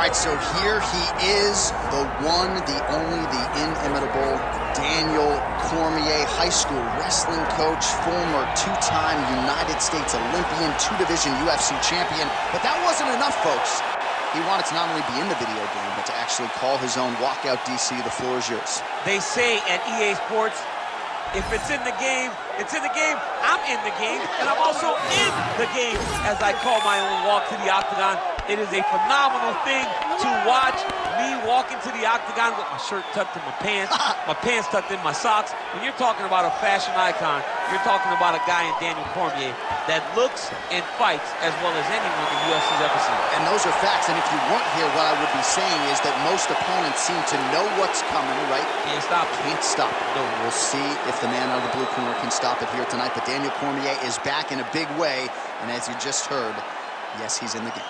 right, so here he is, the one, the only, the inimitable Daniel Cormier, high school wrestling coach, former two-time United States Olympian, two-division UFC champion. But that wasn't enough, folks. He wanted to not only be in the video game, but to actually call his own walkout. DC, the floor is yours. They say at EA Sports, if it's in the game, it's in the game. I'm in the game, and I'm also in the game as I call my own walk to the octagon. It is a phenomenal thing to watch me walk into the octagon with my shirt tucked in my pants tucked in my socks. When you're talking about a fashion icon, you're talking about a guy in Daniel Cormier that looks and fights as well as anyone the UFC's ever seen. And those are facts, and if you weren't here, what I would be saying is that most opponents seem to know what's coming, right? Can't stop it. Can't stop it. No. We'll see if the man out of the blue corner can stop it here tonight, but Daniel Cormier is back in a big way, and as you just heard, yes, he's in the game.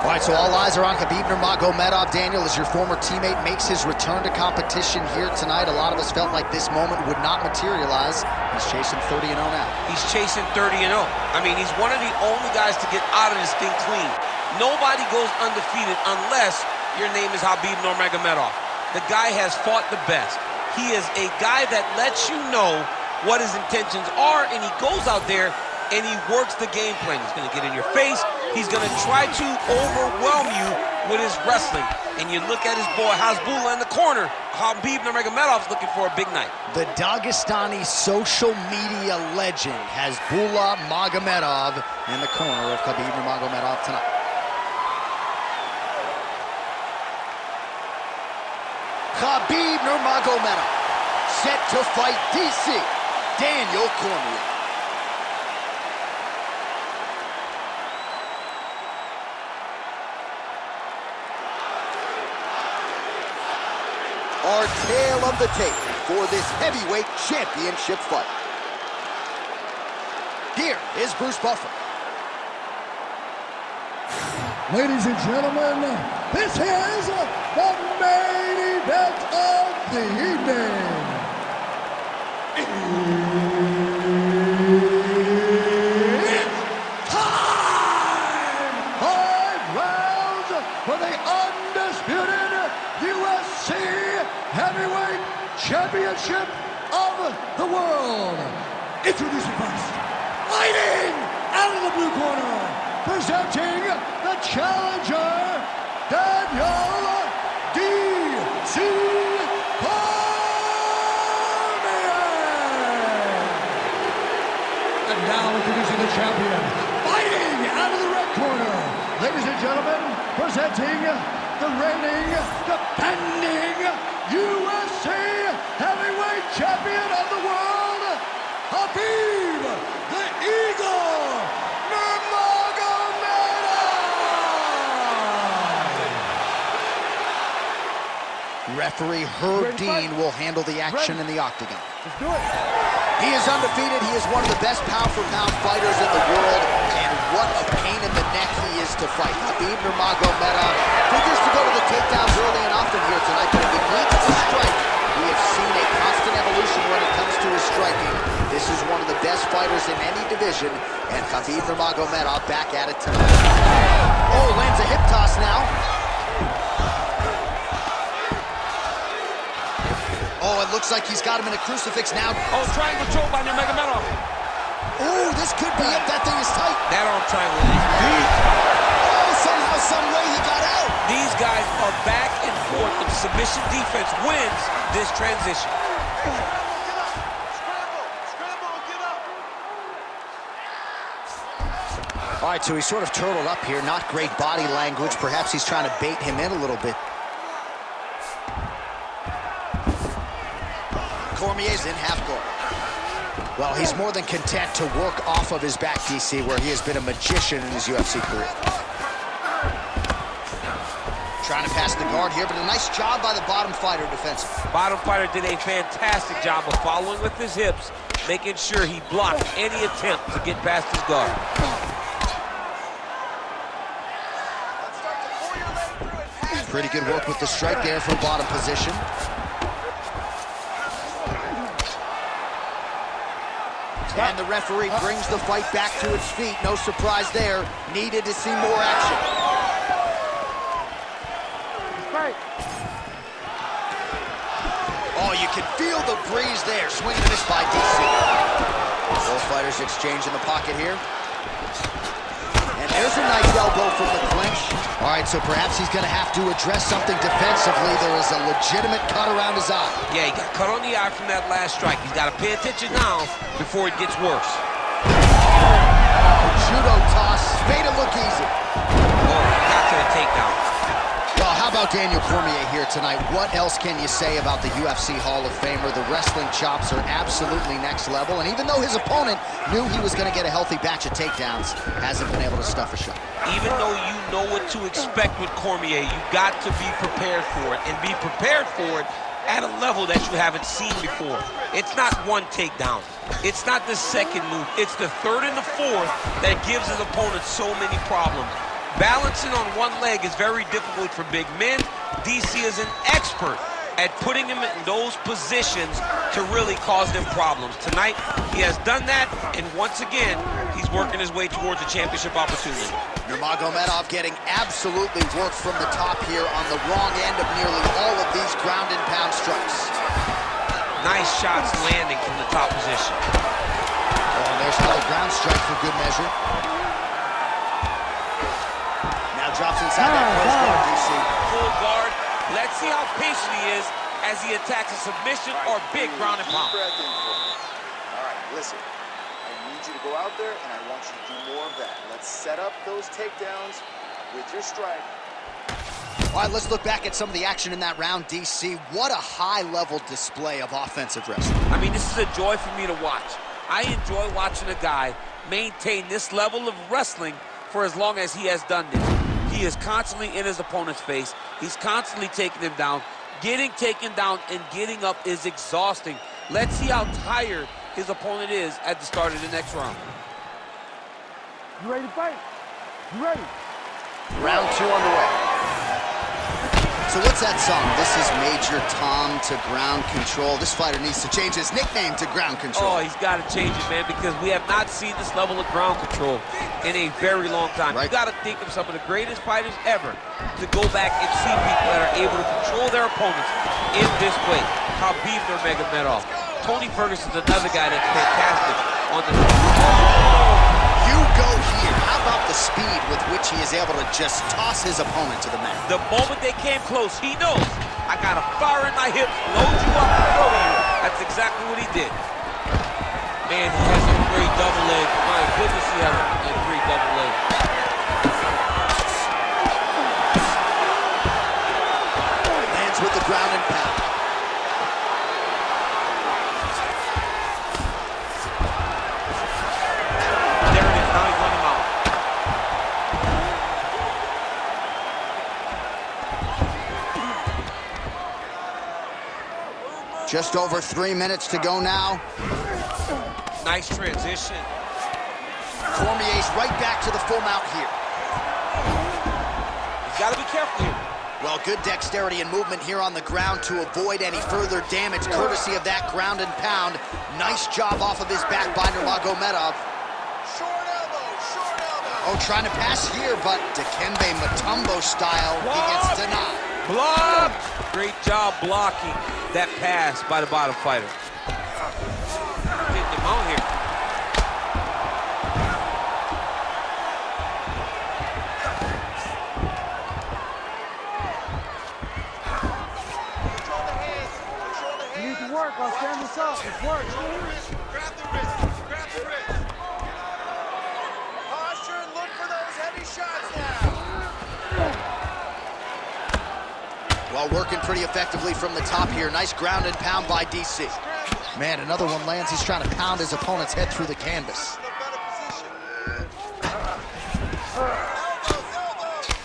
All right, so all eyes are on Khabib Nurmagomedov. Daniel, as your former teammate makes his return to competition here tonight, a lot of us felt like this moment would not materialize. He's chasing 30-0 now. He's chasing 30-0. I mean, he's one of the only guys to get out of this thing clean. Nobody goes undefeated unless your name is Khabib Nurmagomedov. The guy has fought the best. He is a guy that lets you know what his intentions are, and he goes out there and he works the game plan. He's going to get in your face. He's going to try to overwhelm you with his wrestling. And you look at his boy Hasbulla in the corner. Khabib Nurmagomedov's looking for a big night. The Dagestani social media legend Hasbulla Magomedov in the corner of Khabib Nurmagomedov tonight. Khabib Nurmagomedov set to fight DC Daniel Cormier. Our tale of the tape for this heavyweight championship fight. Here is Bruce Buffer. Ladies and gentlemen, this is the main event of the evening. It's time! 5 rounds for the undisputed UFC Heavyweight Championship of the world. Introducing first, fighting out of the blue corner, presenting the challenger, Daniel D.C. Cormier. And now introducing the champion, fighting out of the red corner, ladies and gentlemen, presenting the reigning, defending UFC Heavyweight Champion of the world, Khabib the Eagle Nurmagomedov. Referee Herb Dean will handle the action in the octagon. Let's do it. He is undefeated. He is one of the best pound-for-pound fighters in the world, and what a pain in the neck he is to fight. Khabib Nurmagomedov figures to go to the takedowns early and often here tonight, but if he needs to strike, we have seen a constant evolution when it comes to his striking. This is one of the best fighters in any division, and Khabib Nurmagomedov back at it tonight. Oh, lands a hip toss now. Oh, it looks like he's got him in a crucifix now. Oh, triangle choke by Nurmagomedov. Oh, this could be it. That thing is tight. That arm triangle is deep. Oh, somehow, some way he got out. These guys are back and forth. The submission defense wins this transition. All right, so he's sort of turtled up here. Not great body language. Perhaps he's trying to bait him in a little bit. Cormier's in half guard. Well, he's more than content to work off of his back, DC, where he has been a magician in his UFC career. Trying to pass the guard here, but a nice job by the bottom fighter defensively. Bottom fighter did a fantastic job of following with his hips, making sure he blocked any attempt to get past his guard. Pretty good work with the strike there from bottom position. And the referee brings the fight back to its feet. No surprise there. Needed to see more action. Oh, you can feel the breeze there. Swing and miss by DC. Both fighters exchange in the pocket here. And there's a nice elbow from the clinch. All right, so perhaps he's going to have to address something defensively. There is a legitimate cut around his eye. Yeah, he got cut on the eye from that last strike. He's got to pay attention now before it gets worse. Judo toss, made it look easy. Oh, got to the takedown. Well, how about Daniel Cormier here tonight? What else can you say about the UFC Hall of Famer? The wrestling chops are absolutely next level, and even though his opponent knew he was going to get a healthy batch of takedowns, hasn't been able to stuff a shot. Even though you know what to expect with Cormier, you got to be prepared for it, and be prepared for it at a level that you haven't seen before. It's not one takedown. It's not the second move. It's the third and the fourth that gives his opponent so many problems. Balancing on one leg is very difficult for big men. DC is an expert at putting him in those positions to really cause them problems. Tonight, he has done that, and once again, he's working his way towards a championship opportunity. Nurmagomedov getting absolutely worked from the top here on the wrong end of nearly all of these ground and pound strikes. Nice shots landing from the top position. Oh, and there's another ground strike for good measure. Drops inside that close guard, DC. Full guard. Let's see how patient he is as he attacks a submission or big ground and pound. All right, listen. I need you to go out there, and I want you to do more of that. Let's set up those takedowns with your strike. All right, let's look back at some of the action in that round, DC. What a high-level display of offensive wrestling. I mean, this is a joy for me to watch. I enjoy watching a guy maintain this level of wrestling for as long as he has done this. He is constantly in his opponent's face. He's constantly taking him down. Getting taken down and getting up is exhausting. Let's see how tired his opponent is at the start of the next round. You ready to fight? You ready? Round 2 underway. So what's that song? This is Major Tom to Ground Control. This fighter needs to change his nickname to Ground Control. Oh, he's got to change it, man, because we have not seen this level of ground control in a very long time. Right. You got to think of some of the greatest fighters ever to go back and see people that are able to control their opponents in this way. Khabib Nurmagomedov. Tony Ferguson's another guy that's fantastic on the... You go here. How about the speed with which he is able to just toss his opponent to the mat? The moment they came close, he knows, I got a fire in my hips, load you up and throw you. That's exactly what he did. Man, he has a great double leg. My goodness, he has a great double leg. Lands with the ground and pound. Just over 3 minutes to go now. Nice transition. Cormier's right back to the full mount here. He's got to be careful here. Well, good dexterity and movement here on the ground to avoid any further damage, courtesy of that ground and pound. Nice job off of his back by Nurmagomedov. Short elbow. Oh, trying to pass here, but Dikembe Mutombo style, he gets denied. Block! Great job blocking that pass by the bottom fighter. Getting him out here. Control the hands. You need to work. I'll stand this up. It's work. Grab the wrist. Grab the wrist. Posture and look for those heavy shots now. Well, working pretty effectively from the top here. Nice ground and pound by DC. Man, another one lands. He's trying to pound his opponent's head through the canvas.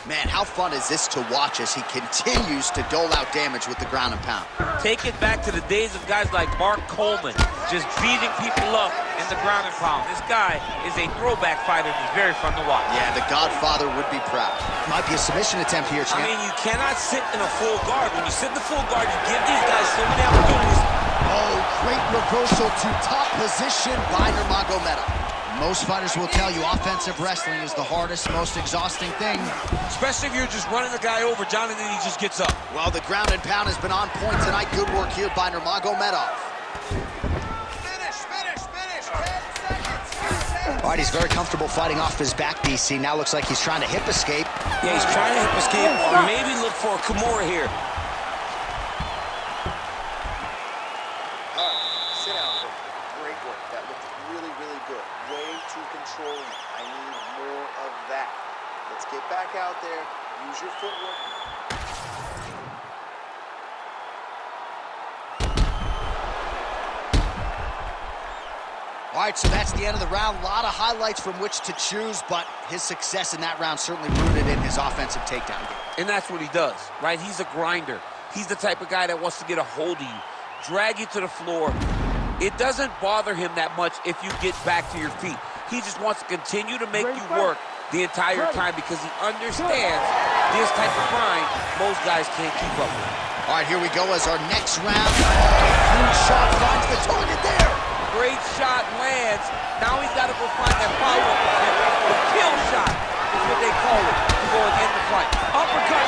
Man, how fun is this to watch as he continues to dole out damage with the ground and pound? Take it back to the days of guys like Mark Coleman, just beating people up in the ground and pound. This guy is a throwback fighter and he's very fun to watch. Yeah, the Godfather would be proud. Might be a submission attempt here, champ. I mean, you cannot sit in a full guard. When you sit in the full guard, you give these guys so many opportunities Oh, great reversal to top position by Nurmagomedov. Most fighters will tell you offensive wrestling is the hardest, most exhausting thing. Especially if you're just running the guy over, John, and then he just gets up. Well, the ground and pound has been on point tonight. Good work here by Nurmagomedov. Finish, 10 seconds. All right, he's very comfortable fighting off his back, DC. Now looks like he's trying to hip escape. Yeah, he's trying to hip escape or maybe look for a Cormier here. All right, sit down. Great work. That looked really, really good. Way too controlling. I need more of that. Let's get back out there. Use your footwork. All right, so that's the end of the round. A lot of highlights from which to choose, but his success in that round certainly rooted in his offensive takedown game. And that's what he does, right? He's a grinder. He's the type of guy that wants to get a hold of you, drag you to the floor. It doesn't bother him that much if you get back to your feet. He just wants to continue to make you work the entire time because he understands this type of grind most guys can't keep up with. All right, here we go as our next round. Huge shot finds the target there. Great shot lands. Now he's got to go find that follow-up attempt. The kill shot is what they call it to go and end the fight. Uppercut.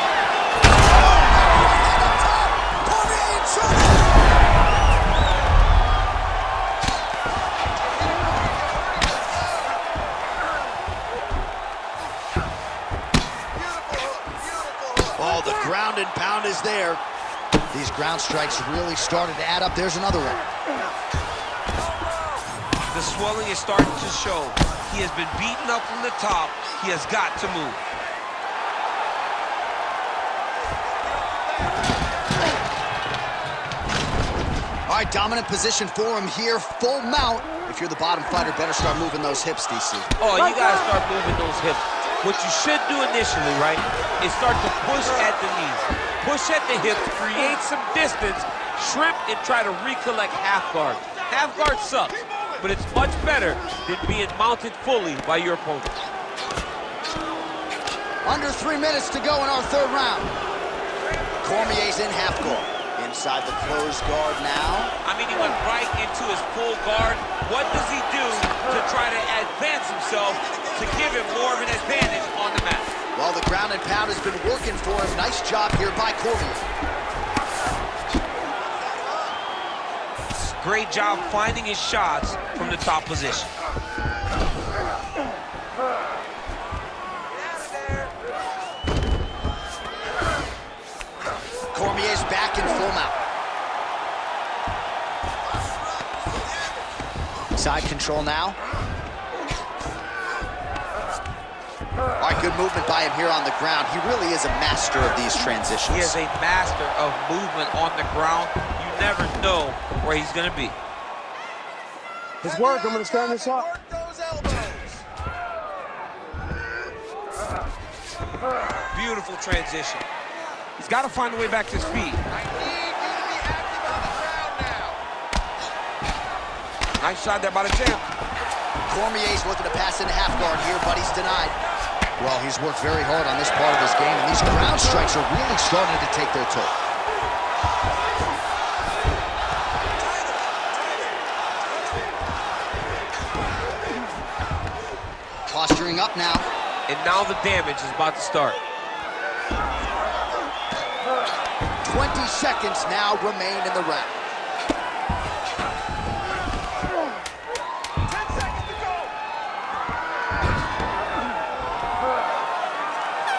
Oh, the ground and pound is there. These ground strikes really started to add up. There's another one. The swelling is starting to show. He has been beaten up from the top. He has got to move. All right, dominant position for him here. Full mount. If you're the bottom fighter, better start moving those hips, DC. Oh, you got to start moving those hips. What you should do initially, right, is start to push at the knees. Push at the hips, create some distance, shrimp, and try to recollect half guard. Half guard sucks, but it's much better than being mounted fully by your opponent. Under 3 minutes to go in our third round. Cormier's in half guard. Inside the closed guard now. I mean, he went right into his full guard. What does he do to try to advance himself to give him more of an advantage on the mat? Well, the ground and pound has been working for him. Nice job here by Cormier. Great job finding his shots from the top position. Cormier's back in full mount. Side control now. All right, good movement by him here on the ground. He really is a master of these transitions. He is a master of movement on the ground. You never know where he's going to be. It's work. I'm going to stand this up. Work those elbows. Beautiful transition. He's got to find a way back to his feet. I need you to be active on the ground now. Nice shot there by the champ. Cormier's looking to pass into half guard here, but he's denied. Well, he's worked very hard on this part of his game, and these ground strikes are really starting to take their toll. Posturing up now. And now the damage is about to start. 20 seconds now remain in the round. 10 seconds to go.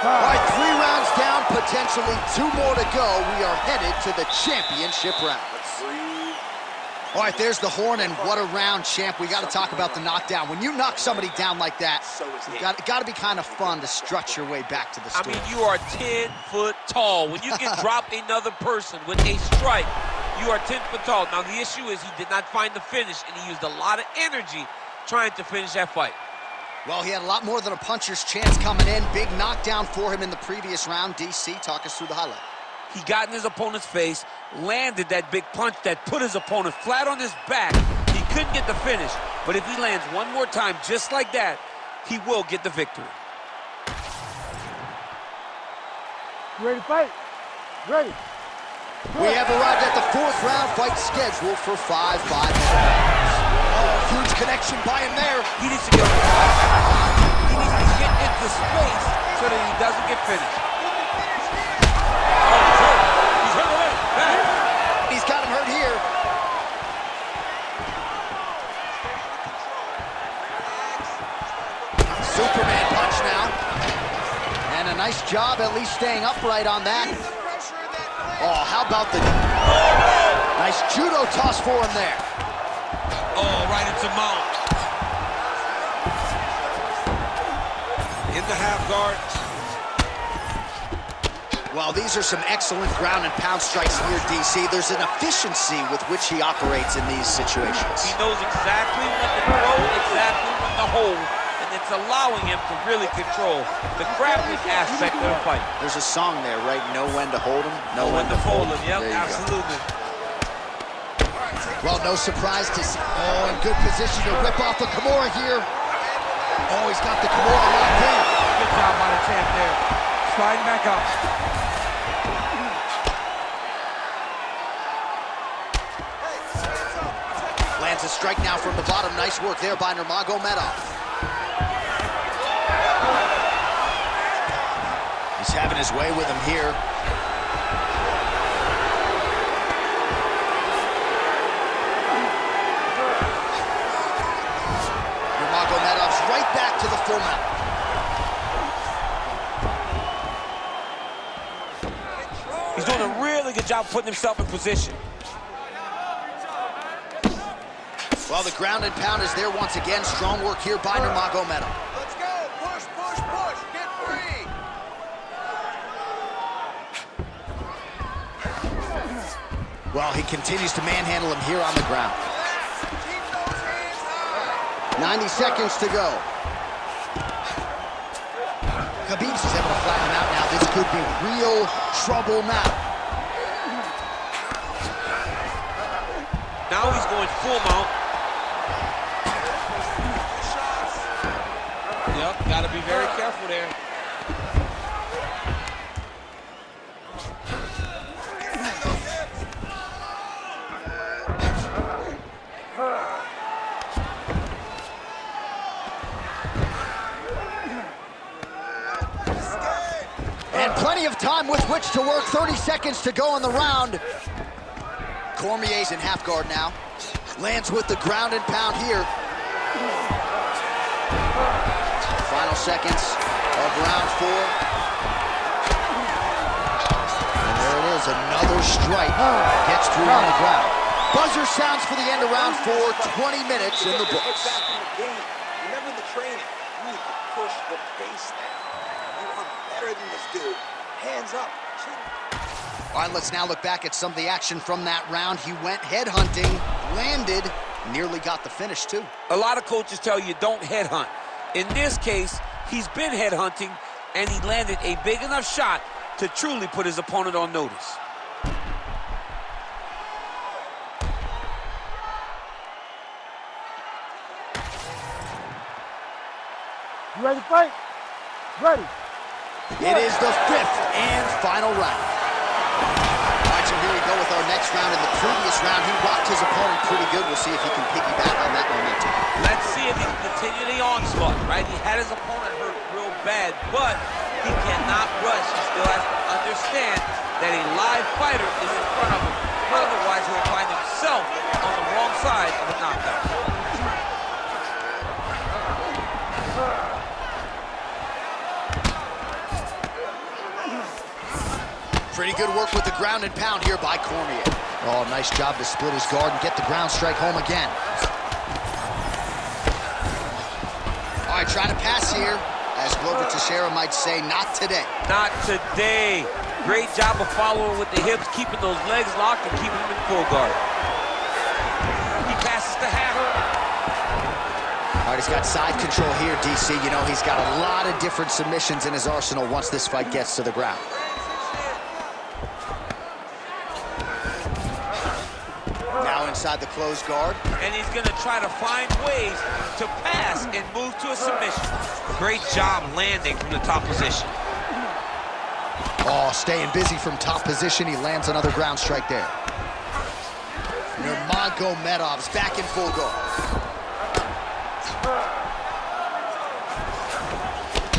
All right, 3 rounds down, potentially 2 more to go. We are headed to the championship round. Let's breathe. All right, there's the horn, and what a round, champ. We got to talk about the knockdown. When you knock somebody down like that, it's got to be kind of fun to strut your way back to the I store. mean, you are 10 foot tall. When you can drop another person with a strike, you are 10 foot tall. Now, the issue is he did not find the finish, and he used a lot of energy trying to finish that fight. Well, he had a lot more than a puncher's chance coming in. Big knockdown for him in the previous round. DC, talk us through the highlight. He got in his opponent's face, landed that big punch that put his opponent flat on his back. He couldn't get the finish, but if he lands one more time just like that, he will get the victory. You ready to fight? Ready. We have arrived at the 4th round fight scheduled for 5 5-minute rounds. Oh, huge connection by him there. He needs to get he needs to get into space so that he doesn't get finished. Oh, he's hurt. He's hurt already. Bad. He's got him hurt here. Superman punch now. And a nice job at least staying upright on that. Oh, how about the nice judo toss for him there. Oh, right into mount. In the half guard. Well, these are some excellent ground and pound strikes here, DC. There's an efficiency with which he operates in these situations. He knows exactly when to throw, exactly when to hold, and it's allowing him to really control the grappling aspect of the fight. There's a song there, right? Know when to hold him, know when to fold him. Yep, absolutely. Well, no surprise to see. Oh, in good position to rip off the Kimura here. Oh, he's got the Kimura locked in. Good job by the champ there. Sliding back up. Lands a strike now from the bottom. Nice work there by Nurmagomedov. He's having his way with him here. Nurmagomedov's right back to the full mount. He's doing a really good job putting himself in position. Well, the ground and pound is there once again. Strong work here by Nurmagomedov. Let's go. Push, push, push. Get free. Well, he continues to manhandle him here on the ground. Keep those hands high. 90 seconds to go. Khabib's is able to flatten him out now. This could be real trouble now. Now he's going full mount. Yep, got to be very careful there. And plenty of time with which to work. 30 seconds to go in the round. Cormier's in half guard now. Lands with the ground and pound here. Final seconds of round 4. And there it is, another strike. Gets through on the ground. Buzzer sounds for the end of round 4. 20 minutes in the books. Remember the training. You need to push the pace now. You are better than this dude. Hands up. All right, let's now look back at some of the action from that round. He went headhunting, landed, nearly got the finish too. A lot of coaches tell you don't headhunt. In this case, he's been headhunting, and he landed a big enough shot to truly put his opponent on notice. You ready to fight? Ready. It is the 5th and final round. All right, so here we go with our next round. In the previous round, he rocked his opponent pretty good. We'll see if he can piggyback on that momentum. Let's see if he can continue the onslaught, right? He had his opponent hurt real bad, but he cannot rush. He still has to understand that a live fighter is in front of him. Otherwise, he'll find himself on the wrong side of a knockdown. Pretty good work with the ground and pound here by Cormier. Oh, nice job to split his guard and get the ground strike home again. All right, trying to pass here. As Glover Teixeira might say, not today. Not today. Great job of following with the hips, keeping those legs locked and keeping them in full guard. He passes the half. All right, he's got side control here, DC. You know, he's got a lot of different submissions in his arsenal once this fight gets to the ground. Now inside the closed guard. And he's going to try to find ways to pass and move to a submission. Great job landing from the top position. Oh, staying busy from top position. He lands another ground strike there. Nurmagomedov's back in full guard.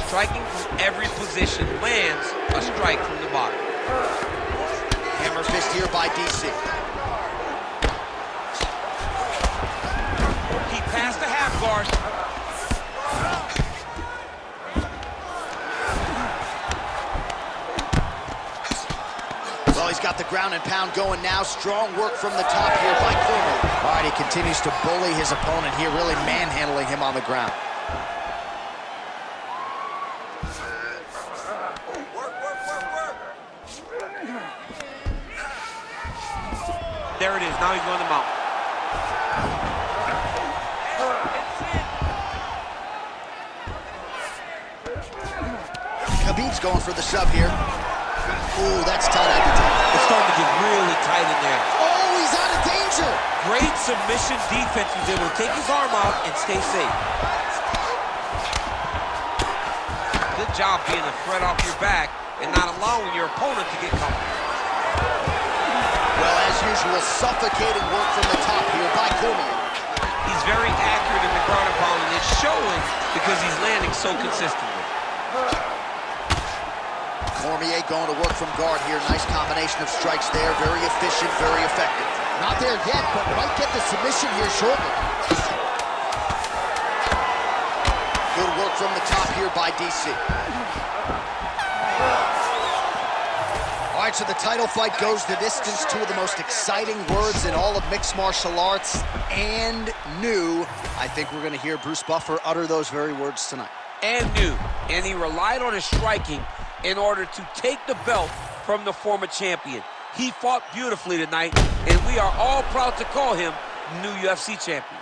Striking from every position lands a strike from the bottom. Hammer fist here by DC. He passed the half guard. Well, he's got the ground and pound going now. Strong work from the top here by Cormier. All right, he continues to bully his opponent here, really manhandling him on the ground. There it is. Now he's going to mount. Khabib's going for the sub here. Ooh, that's tight. It's starting to get really tight in there. Oh, he's out of danger. Great submission defense. He was able to take his arm out and stay safe. Good job being a threat off your back and not allowing your opponent to get comfortable. Well, as usual, suffocating work from the top here by Cormier. He's very accurate in the ground and pound, and it's showing because he's landing so consistently. Cormier going to work from guard here. Nice combination of strikes there. Very efficient, very effective. Not there yet, but might get the submission here shortly. Good work from the top here by DC. All right, so the title fight goes the distance. Two of the most exciting words in all of mixed martial arts, and new. I think we're going to hear Bruce Buffer utter those very words tonight. And new. And he relied on his striking in order to take the belt from the former champion. He fought beautifully tonight, and we are all proud to call him new UFC champion.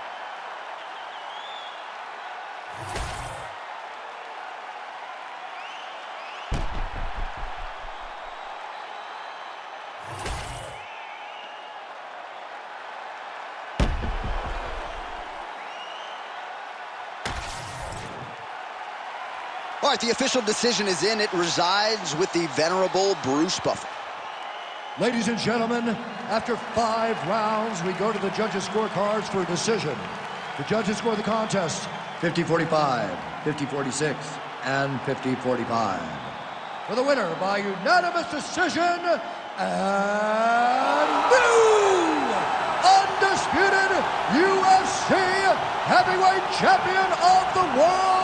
All right, the official decision is in. It resides with the venerable Bruce Buffer. Ladies and gentlemen, after 5 rounds, we go to the judges' scorecards for a decision. The judges score the contest 50-45, 50-46, and 50-45. For the winner by unanimous decision, and new undisputed UFC heavyweight champion of the world,